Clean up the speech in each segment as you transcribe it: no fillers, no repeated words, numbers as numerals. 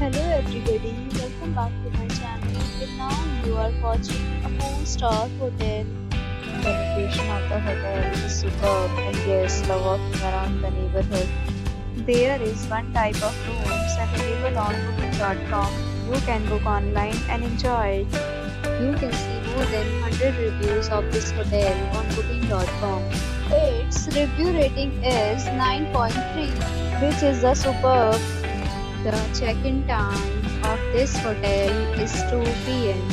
Hello everybody, welcome back to my channel. And now you are watching a 4-star hotel. The location of the hotel is superb and guests love walking around the neighborhood. There is one type of rooms available on booking.com. You can book online and enjoy it. You can see more than 100 reviews of this hotel on booking.com. Its review rating is 9.3, which is the superb. The check-in time of this hotel is 2 p.m.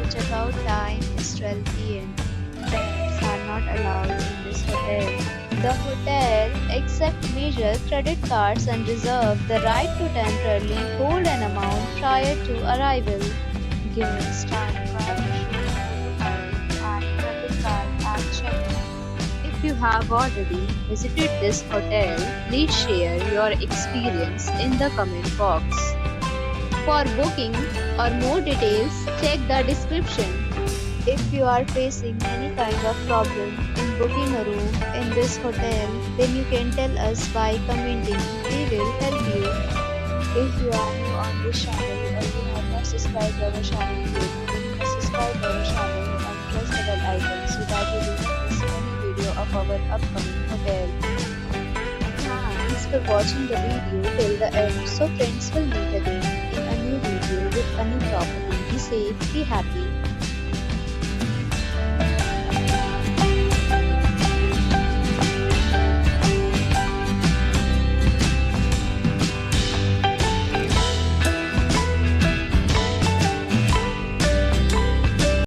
The check-out time is 12 p.m. Pets are not allowed in this hotel. The hotel accepts major credit cards and reserves the right to temporarily hold an amount prior to arrival. Guests are required to show and credit card at check-in. If you have already visited this hotel, please share your experience in the comment box. For booking or more details, check the description. If you are facing any kind of problem in booking a room in this hotel, then you can tell us by commenting. We will help you. If you are new on this channel or you have not subscribed our channel yet, then please subscribe our channel and press the bell icon so that you do not miss any video of our upcoming hotel. Thanks for watching the video till the end. So friends, will meet again in a new video with a new property. Be safe, be happy.